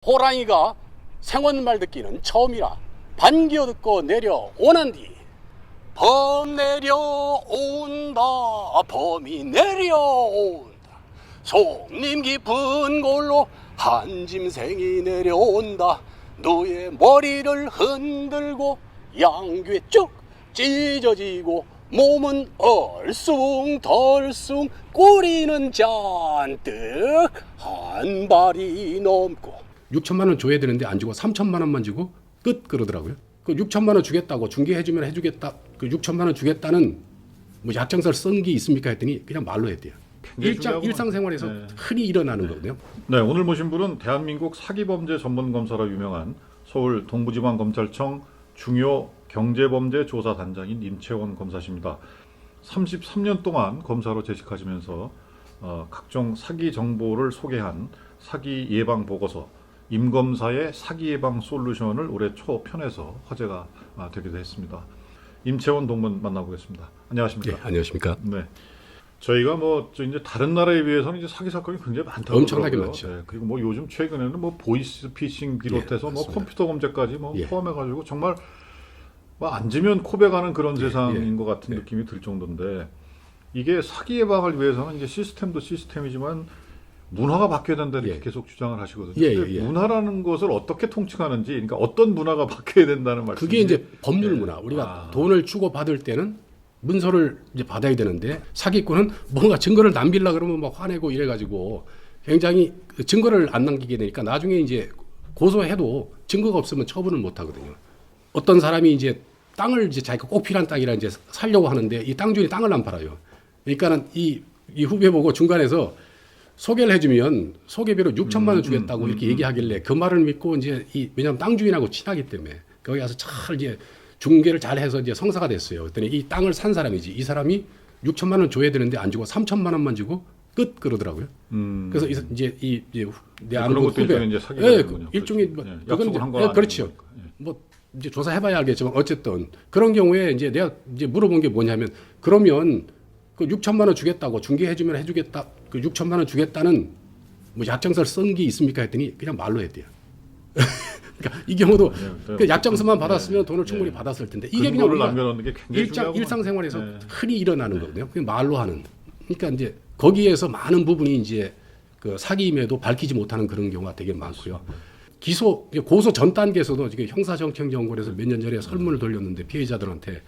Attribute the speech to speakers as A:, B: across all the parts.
A: 호랑이가 생원말 듣기는 처음이라 반겨 듣고 내려오는 뒤 범 내려온다 범이 내려온다 속림 깊은 골로 한 짐승이 내려온다 너의 머리를 흔들고 양귀에 쭉 찢어지고 몸은 얼숭덜숭 꼬리는 잔뜩 한 발이 넘고 6천만 원 줘야 되는데 안 주고 3천만 원만 주고 끝 그러더라고요. 그 6천만 원 주겠다고 중개해주면 해주겠다. 그 6천만 원 주겠다는 뭐 약정서를 쓴 게 있습니까 했더니 그냥 말로 했대요. 일상생활에서
B: 네.
A: 흔히 일어나는 거거든요.
B: 네, 오늘 모신 분은 대한민국 사기범죄 전문검사로 유명한 서울 동부지방검찰청 중요 경제범죄조사단장인 임채원 검사십니다. 33년 동안 검사로 재직하시면서 각종 사기 정보를 소개한 사기 예방 보고서 임검사의 사기 예방 솔루션을 올해 초 편에서 화제가 되기도 했습니다. 임채원 동문 만나보겠습니다. 안녕하십니까?
A: 네, 안녕하십니까?
B: 네. 저희가 이제 다른 나라에 비해서는 이제 사기 사건이 굉장히 많다고
A: 엄청나게
B: 그러고요.
A: 많죠.
B: 네, 그리고 요즘 최근에는 보이스 피싱 비롯해서 컴퓨터 검제까지 포함해가지고 정말 앉으면 코베 가는 그런 세상인 것 같은 느낌이 들 정도인데 이게 사기 예방을 위해서는 이제 시스템도 시스템이지만 문화가 바뀌어야 된다 이렇게 계속 주장을 하시거든요. 근데 문화라는 것을 어떻게 통칭하는지, 그러니까 어떤 문화가 바뀌어야 된다는 말씀이죠.
A: 그게 이제 법률 문화. 우리가 돈을 주고 받을 때는 문서를 이제 받아야 되는데 사기꾼은 뭔가 증거를 남기려 그러면 막 화내고 이래가지고 굉장히 증거를 안 남기게 되니까 나중에 이제 고소해도 증거가 없으면 처분을 못 하거든요. 어떤 사람이 이제 땅을 이제 자기가 꼭 필요한 땅이라 이제 살려고 하는데 이 땅주인이 땅을 안 팔아요. 그러니까는 이 후배 보고 중간에서 소개를 해주면 소개비로 6천만 원 주겠다고 이렇게 얘기하길래 그 말을 믿고 이제 왜냐하면 땅 주인하고 친하기 때문에 거기 가서 잘 이제 중개를 잘 해서 이제 성사가 됐어요. 그랬더니 이 땅을 산 사람이지 이 사람이 6천만 원 줘야 되는데 안 주고 3천만 원만 주고 끝 그러더라고요. 그래서 이제 내 아는 후배 일종의
B: 약속을 한 거
A: 그렇죠. 뭐 이제 조사해봐야 알겠지만 어쨌든 그런 경우에 이제 내가 이제 물어본 게 뭐냐면 그러면 그 6천만 원 주겠다고 중개해주면 해주겠다. 그 6천만 원 주겠다는 뭐 약정서를 쓴 게 있습니까 했더니 그냥 말로 했대요. 그러니까 이 경우도 그 약정서만 받았으면 돈을 충분히 받았을 텐데 이게 그냥
B: 남겨놓는 게 굉장히
A: 일상생활에서 흔히 일어나는 거거든요. 그냥 말로 하는. 그러니까 이제 거기에서 많은 부분이 이제 그 사기임에도 밝히지 못하는 그런 경우가 되게 많고요. 고소 전 단계에서도 지금 형사정책연구원에서 몇 년 전에 설문을 돌렸는데 피해자들한테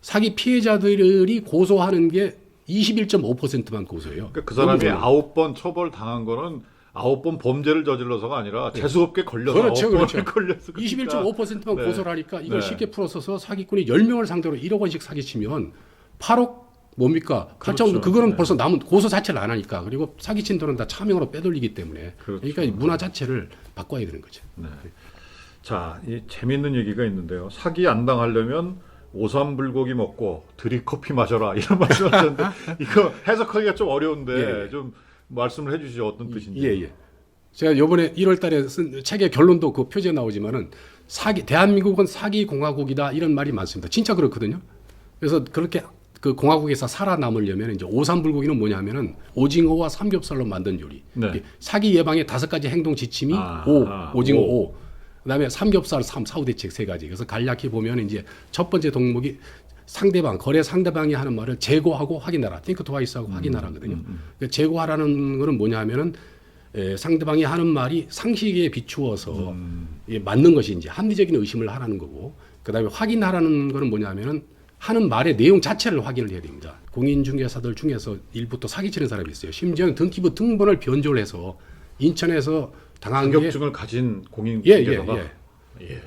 A: 사기 피해자들이 고소하는 게 21.5%만 고소해요.
B: 그러니까 그 사람이 9번 처벌 당한 거는 9번 범죄를 저질러서가 아니라 재수없게 걸려서
A: 그렇죠.
B: 9번을 걸려서
A: 21.5%만 고소를 하니까 이걸 쉽게 풀어서서 사기꾼이 10명을 상대로 1억 원씩 사기치면 8억 뭡니까? 그거는 벌써 남은 고소 자체를 안 하니까 그리고 사기친 돈은 다 차명으로 빼돌리기 때문에 그러니까 이 문화 자체를 바꿔야 되는 거죠.
B: 네. 자, 이 재미있는 얘기가 있는데요. 사기 안 당하려면 오삼불고기 먹고 드립커피 마셔라 이런 말씀하셨는데 이거 해석하기가 좀 어려운데 좀 말씀을 해주시죠. 어떤 뜻인지.
A: 제가 이번에 1월달에 쓴 책의 결론도 그 표지에 나오지만은 대한민국은 사기 공화국이다 이런 말이 많습니다. 진짜 그렇거든요. 그래서 그렇게 그 공화국에서 살아남으려면 이제 오삼불고기는 뭐냐면은 오징어와 삼겹살로 만든 요리. 사기 예방의 5가지 행동 지침이 오징어 5. 그다음에 삼겹살 3 사후 대책 3가지. 그래서 간략히 보면 이제 첫 번째 덕목이 거래 상대방이 하는 말을 재고하고 확인하라. think twice하고 확인하라거든요. 그러니까 재고하라는 거는 뭐냐면은 상대방이 하는 말이 상식에 비추어서 맞는 것인지 합리적인 의심을 하라는 거고, 그다음에 확인하라는 거는 뭐냐면은 하는 말의 내용 자체를 확인을 해야 됩니다. 공인중개사들 중에서 일부터 사기치는 사람이 있어요. 심지어는 등기부 등본을 변조를 해서 인천에서 당한 게
B: 자격증을 가진 공인중개사가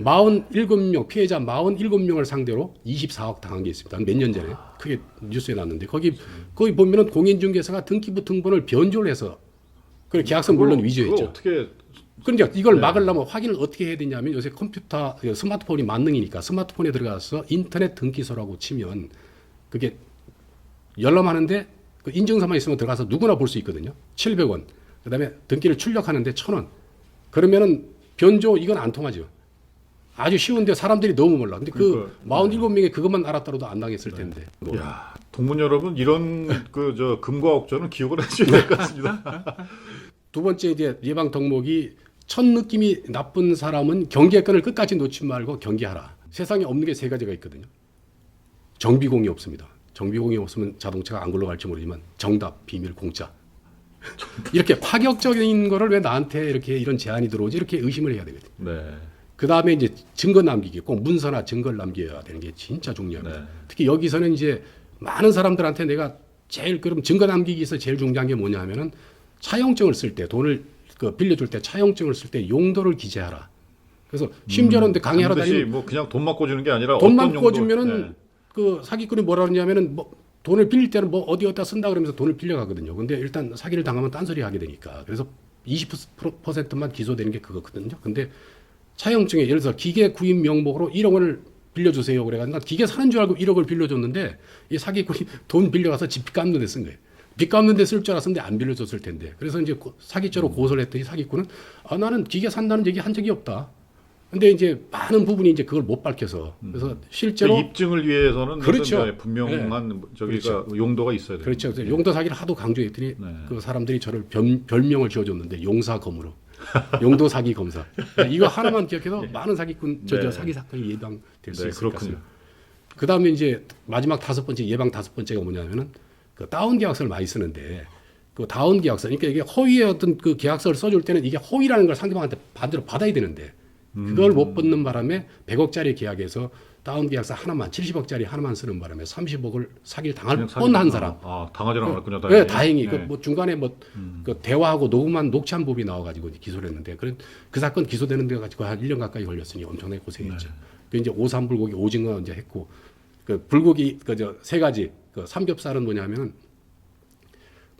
A: 47명 피해자 47명을 상대로 24억 당한 게 있습니다. 몇 년 전에 크게 뉴스에 났는데 거기 보면은 공인중개사가 등기부 등본을 변조를 해서 그 계약서 물론 위조했죠.
B: 어떻게
A: 그러니까 이걸 막으려면 확인을 어떻게 해야 되냐면 요새 컴퓨터 스마트폰이 만능이니까 스마트폰에 들어가서 인터넷 등기소라고 치면 그게 열람하는데 그 인증서만 있으면 들어가서 누구나 볼 수 있거든요. 700원. 그다음에 등기를 출력하는데 1,000원. 그러면은 변조 이건 안 통하죠. 아주 쉬운데 사람들이 너무 몰라. 근데 그 47명이 그것만 알았더라도 안 당했을 텐데.
B: 야, 동문 여러분 이런 금과 옥조는 기억을 하셔야 될 것 같습니다.
A: 두 번째 이제 예방 덕목이 첫 느낌이 나쁜 사람은 경계권을 끝까지 놓지 말고 경계하라. 세상에 없는 게 세 가지가 있거든요. 정비공이 없습니다. 정비공이 없으면 자동차가 안 굴러갈지 모르지만 정답, 비밀, 공짜. 이렇게 파격적인 거를 왜 나한테 이렇게 이런 제안이 들어오지? 이렇게 의심을 해야 되거든요.
B: 네.
A: 그 다음에 이제 증거 남기기, 꼭 문서나 증거를 남겨야 되는 게 진짜 중요합니다.
B: 네.
A: 특히 여기서는 이제 많은 사람들한테 내가 제일 그럼 증거 남기기에서 제일 중요한 게 뭐냐 하면은 차용증을 쓸 때 돈을 빌려줄 때 차용증을 쓸 때 용도를 기재하라. 그래서 심지어는 강의하러
B: 반드시
A: 다니면
B: 뭐 그냥 돈만 꿔주는 게 아니라
A: 돈만
B: 어떤 용도-
A: 꿔주면은
B: 네.
A: 그 사기꾼이 뭐라 그러냐면은 뭐 돈을 빌릴 때는 뭐 어디다 쓴다 그러면서 돈을 빌려가거든요. 근데 일단 사기를 당하면 딴소리 하게 되니까. 그래서 20%만 기소되는 게 그거거든요. 근데 차용증에 예를 들어서 기계 구입 명목으로 1억 원을 빌려주세요. 그래가지고 난 기계 사는 줄 알고 1억을 빌려줬는데 이 사기꾼이 돈 빌려가서 집 갚는 데 쓴 거예요. 빚 갚는 데 쓸 줄 알았는데 안 빌려줬을 텐데. 그래서 이제 사기죄로 고소를 했더니 사기꾼은 나는 기계 산다는 얘기 한 적이 없다. 근데 이제 많은 부분이 이제 그걸 못 밝혀서 그래서 실제로
B: 그 입증을 위해서는
A: 그렇죠.
B: 이제 분명한 저기가
A: 그렇죠.
B: 용도가 있어야 돼요.
A: 그렇죠. 그래서 용도 사기를 하도 강조했더니
B: 네.
A: 그 사람들이 저를 별명을 지어줬는데 용사검으로 용도 사기 검사. 이거 하나만 기억해도 많은 사기꾼
B: 네.
A: 사기 사건이 예방될 수
B: 네,
A: 있을 것
B: 그렇군요.
A: 같습니다. 그 다음에 이제 마지막 다섯 번째 예방 다섯 번째가 뭐냐면은 그 다운 계약서를 많이 쓰는데 그 다운 계약서, 그러니까 이게 허위의 어떤 그 계약서를 써줄 때는 이게 허위라는 걸 상대방한테 반대로 받아야 되는데 그걸 못 받는 바람에 100억짜리 계약에서 다운 계약서 하나만 70억짜리 하나만 쓰는 바람에 30억을 사기를 당할
B: 그냥 사기-
A: 뻔한 사람.
B: 당하지는 않았군요.
A: 네, 다행히
B: 네.
A: 그 중간에 그 대화하고 녹취한 법이 나와가지고 이제 기소를 했는데 그 사건 기소되는 데 가지고 한 1년 가까이 걸렸으니 엄청나게 고생했죠.
B: 네.
A: 그 이제 오삼 불고기 오징어 이제 했고 그 불고기 세 가지 그 삼겹살은 뭐냐면은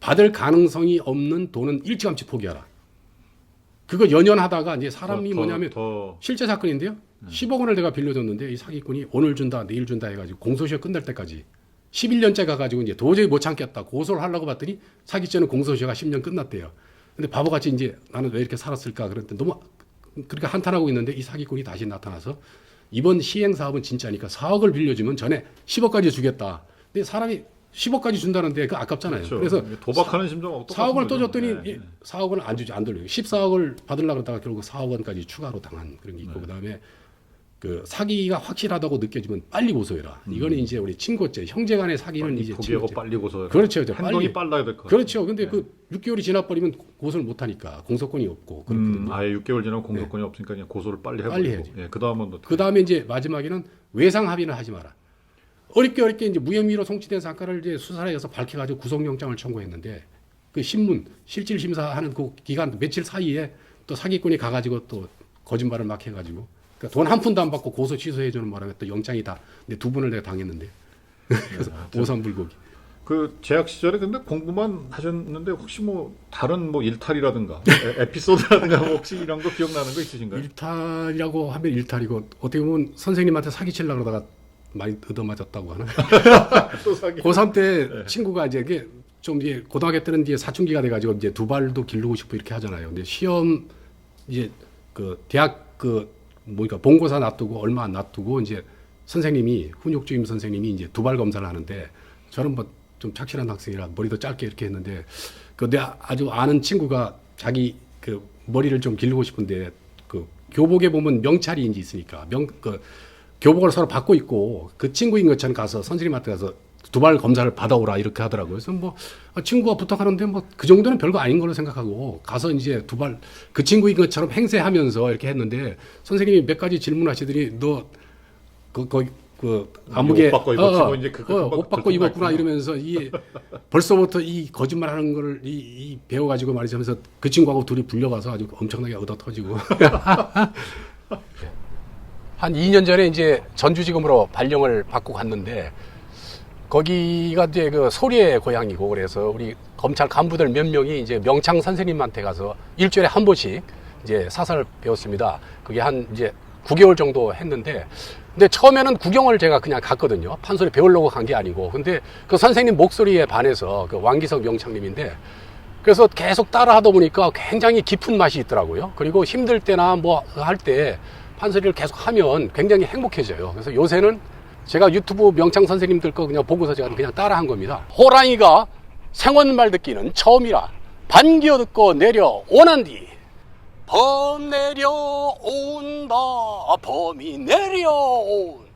A: 받을 가능성이 없는 돈은 일찌감치 포기하라. 그거 연연하다가 이제 사람이 뭐냐면 실제 사건인데요. 10억 원을 내가 빌려줬는데 이 사기꾼이 오늘 준다 내일 준다 해가지고 공소시효 끝날 때까지 11년째 가가지고 이제 도저히 못 참겠다 고소를 하려고 봤더니 사기죄는 공소시효가 10년 끝났대요. 근데 바보같이 이제 나는 왜 이렇게 살았을까 그랬더니 너무 그렇게 한탄하고 있는데 이 사기꾼이 다시 나타나서 이번 시행 사업은 진짜니까 4억을 빌려주면 전에 10억까지 주겠다. 근데 사람이 10억까지 준다는데 그 아깝잖아요.
B: 그렇죠.
A: 그래서
B: 도박하는 심정
A: 4억을 또 줬더니
B: 네.
A: 4억을 안 주지 안 돌려요. 14억을 받으려고 그러다가 결국 4억 원까지 추가로 당한 그런 게 있고 그다음에 그 사기가 확실하다고 느껴지면 빨리 고소해라. 이거는 이제 우리 친고죄, 형제간의 사기는 이제
B: 포기하고
A: 친고죄.
B: 빨리 고소.
A: 그렇죠.
B: 행동이
A: 빨리.
B: 빨라야 될 것 같아요.
A: 그렇죠. 근데 그 6개월이 지나버리면 고소를 못 하니까 공소권이 없고 그렇거든요.
B: 아예 6개월 지나면 공소권이 없으니까 그냥 고소를 빨리 해버리고.
A: 빨리 해야지.
B: 예, 그다음은
A: 그 다음에 이제 마지막에는 외상 합의는 하지 마라. 어렵게 이제 무혐의로 송치된 사건을 이제 수사를 해서 밝혀가지고 구속영장을 청구했는데 그 신문 실질 심사하는 그 기간 며칠 사이에 또 사기꾼이 가가지고 또 거짓말을 막 해가지고 그러니까 돈 한 푼도 안 받고 고소 취소해주는 바람에 또 영장이 다 근데 두 번을 내가 당했는데 그래서 오삼불고기.
B: 그 재학 시절에 근데 공부만 하셨는데 혹시 뭐 다른 뭐 일탈이라든가 에피소드라든가 뭐 혹시 이런 거 기억나는 거 있으신가요?
A: 일탈이라고 하면 일탈이고 어떻게 보면 선생님한테 사기치려고 그러다가 많이 얻어맞았다고 하나?
B: 또 사기.
A: 고3 때 친구가 이제 이게 좀 이제 고등학교 때는 이제 사춘기가 돼가지고 이제 두 발도 기르고 싶고 이렇게 하잖아요. 근데 시험 이제 그 대학 뭐니까 본고사 놔두고 얼마 안 놔두고 이제 선생님이 훈육주임 선생님이 이제 두발 검사를 하는데 저는 뭐 좀 착실한 학생이라 머리도 짧게 이렇게 했는데 그 내 아주 아는 친구가 자기 그 머리를 좀 기르고 싶은데 그 교복에 보면 명찰이 있으니까 교복을 서로 받고 있고 그 친구인 것처럼 가서 선생님한테 가서 두발 검사를 받아오라 이렇게 하더라고요. 그래서 뭐 친구가 부탁하는데 뭐 그 정도는 별거 아닌 걸로 생각하고 가서 이제 두발 그 친구인 것처럼 행세하면서 이렇게 했는데 선생님이 몇 가지 질문하시더니 너 그 아무개
B: 옷 바꿔 입었고 이제
A: 옷 바꿔 입었구나 이러면서 이 벌써부터 이 거짓말하는 걸 이 배워가지고 말이죠 하면서 그 친구하고 둘이 불려가서 아주 엄청나게 얻어 터지고 한 2년 전에 이제 전주지검으로 발령을 받고 갔는데 거기가 이제 그 소리의 고향이고 그래서 우리 검찰 간부들 몇 명이 이제 명창 선생님한테 가서 일주일에 한 번씩 이제 사설을 배웠습니다. 그게 한 이제 9개월 정도 했는데 근데 처음에는 구경을 제가 그냥 갔거든요. 판소리 배우려고 간 게 아니고. 근데 그 선생님 목소리에 반해서 그 왕기석 명창님인데 그래서 계속 따라 하다 보니까 굉장히 깊은 맛이 있더라고요. 그리고 힘들 때나 뭐 할 때 판소리를 계속 하면 굉장히 행복해져요. 그래서 요새는 제가 유튜브 명창 선생님들 거 그냥 보고서 제가 그냥 따라 한 겁니다. 호랑이가 생원말 듣기는 처음이라 반기어 듣고 내려 오난 뒤 범 내려온다 범이 내려온다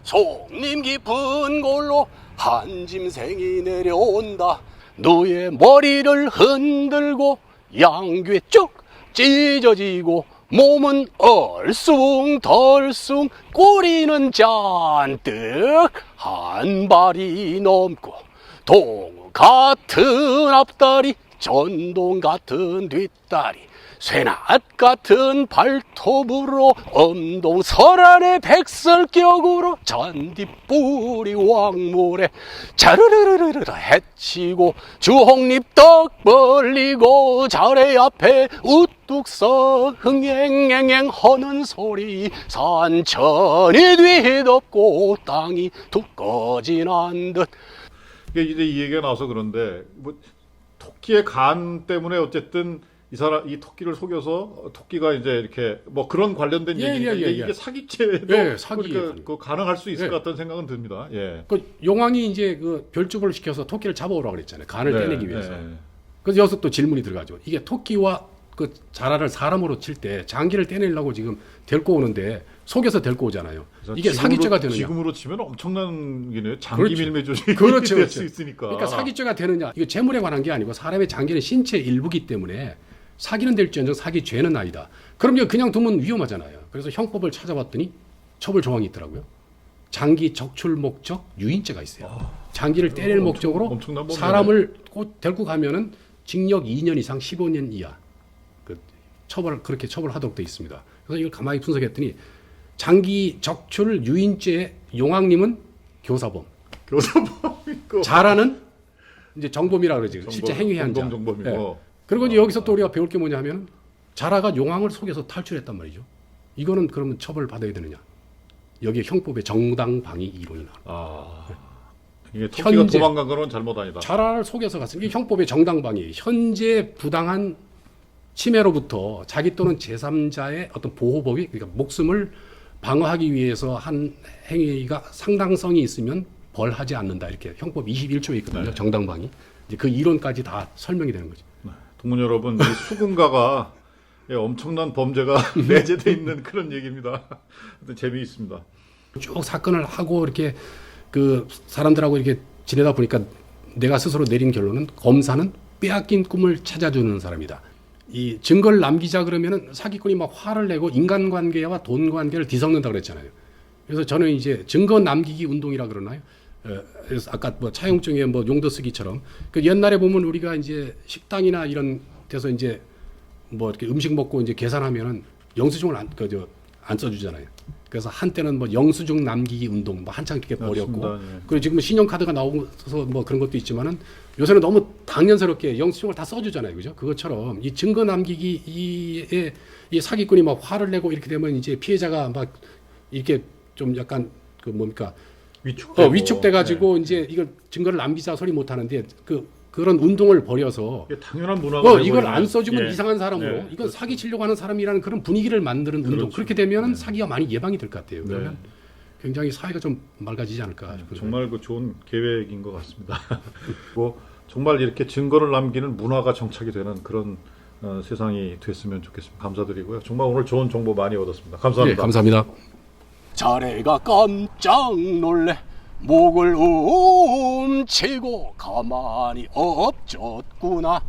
A: 속림 깊은 골로 한 짐승이 내려온다 너의 머리를 흔들고 양귀에 쭉 찢어지고 몸은 얼숭덜숭 꼬리는 잔뜩 한 발이 넘고 동 같은 앞다리 전동 같은 뒷다리 쇠낫 같은 발톱으로 엄동설안의 백설격으로 잔디뿌리 왕모래 자르르르르 해치고 주홍잎 떡 벌리고 자래 앞에 우뚝서 흥행행행 하는 소리 산천이 뒤덮고 땅이 툭 꺼진한 듯.
B: 이게 이제 이 얘기가 나와서 그런데 뭐 토끼의 간 때문에 어쨌든 이 토끼를 속여서 토끼가 이제 이렇게 뭐 그런 관련된 얘기니까 이게 사기죄도
A: 사기
B: 그러니까 그 가능할 수 있을
A: 예.
B: 것 같다는 생각은 듭니다. 예.
A: 그 용왕이 이제 그 별주부를 시켜서 토끼를 잡아오라고 그랬잖아요. 간을
B: 네,
A: 떼내기 위해서.
B: 네.
A: 그래서 여기서 또 질문이 들어가죠. 이게 토끼와 그 자라를 사람으로 칠 때 장기를 떼내려고 지금 데리고 오는데 속여서 데리고 오잖아요. 이게 사기죄가 되느냐?
B: 지금으로 치면 엄청난 게네요. 장기
A: 그렇죠.
B: 밀매 조직이
A: 그렇죠,
B: 될
A: 그렇죠.
B: 수 있으니까.
A: 그러니까 사기죄가 되느냐? 이거 재물에 관한 게 아니고 사람의 장기는 신체 일부기 때문에 사기는 될지언정 사기죄는 아니다. 그럼 이거 그냥 두면 위험하잖아요. 그래서 형법을 찾아봤더니 처벌 조항이 있더라고요. 장기 적출 목적 유인죄가 있어요. 장기를 때릴 목적으로
B: 엄청난 범죄네.
A: 사람을 꼭 데리고 가면은 징역 2년 이상 15년 이하 그 그렇게 처벌하도록 돼 있습니다. 그래서 이걸 가만히 분석했더니 장기 적출 유인죄 용왕님은 교사범,
B: 교사범이고
A: 자라는 이제 정범이라 그러지. 실제 행위한 자.
B: 정범이고.
A: 예. 그리고 이제 여기서 또 우리가 배울 게 뭐냐 하면 자라가 용왕을 속여서 탈출했단 말이죠. 이거는 그러면 처벌 받아야 되느냐? 여기에 형법의 정당방위 이론이 나와.
B: 이게 토끼가
A: 현재-
B: 도망간 거는 잘못 아니다.
A: 자라를 속여서 갔으니 이게 형법의 정당방위. 현재 부당한 침해로부터 자기 또는 제3자의 어떤 보호법이 그러니까 목숨을 방어하기 위해서 한 행위가 상당성이 있으면 벌하지 않는다. 이렇게 형법 21조에 있거든요.
B: 네.
A: 정당방위. 이제 그 이론까지 다 설명이 되는 거죠.
B: 동문 여러분, 이 수군가가 예, 엄청난 범죄가 내재돼 있는 그런 얘기입니다. 하여튼 재미있습니다.
A: 쭉 사건을 하고 이렇게 그 사람들하고 이렇게 지내다 보니까 내가 스스로 내린 결론은 검사는 빼앗긴 꿈을 찾아주는 사람이다. 이 증거를 남기자 그러면은 사기꾼이 막 화를 내고 인간관계와 돈관계를 뒤섞는다 그랬잖아요. 그래서 저는 이제 증거 남기기 운동이라 그러나요? 그래서 아까 뭐 차용증에 뭐 용도 쓰기처럼 그 옛날에 보면 우리가 이제 식당이나 이런 데서 이제 뭐 이렇게 음식 먹고 이제 계산하면은 영수증을 안 써주잖아요. 그래서 한때는 뭐 영수증 남기기 운동 뭐 한창 이렇게 벌였고,
B: 맞습니다. 예.
A: 그리고 지금 신용카드가 나오면서 뭐 그런 것도 있지만은 요새는 너무 당연스럽게 영수증을 다 써주잖아요, 그죠? 그것처럼 이 증거 남기기에 이 사기꾼이 막 화를 내고 이렇게 되면 이제 피해자가 막 이렇게 좀 약간 그 뭡니까 위축돼 가지고 이제 이걸 증거를 남기자 소리 못 하는데 그런 운동을 벌여서
B: 이게 당연한 문화가
A: 이걸
B: 되어버리면-
A: 안 써주면
B: 예.
A: 이상한 사람으로
B: 네,
A: 이건
B: 그렇죠.
A: 사기 치려고 하는 사람이라는 그런 분위기를 만드는 운동.
B: 그렇죠.
A: 그렇게 되면은
B: 네.
A: 사기가 많이 예방이 될 것 같아요.
B: 네.
A: 그러면 굉장히 사회가 좀 맑아지지 않을까 싶어요.
B: 정말 그 좋은 계획인 것 같습니다. 뭐 정말 이렇게 증거를 남기는 문화가 정착이 되는 그런 세상이 됐으면 좋겠습니다. 감사드리고요. 정말 오늘 좋은 정보 많이 얻었습니다. 감사합니다.
A: 네, 감사합니다. 자네가 깜짝 놀래 목을 움치고 가만히 엎졌구나.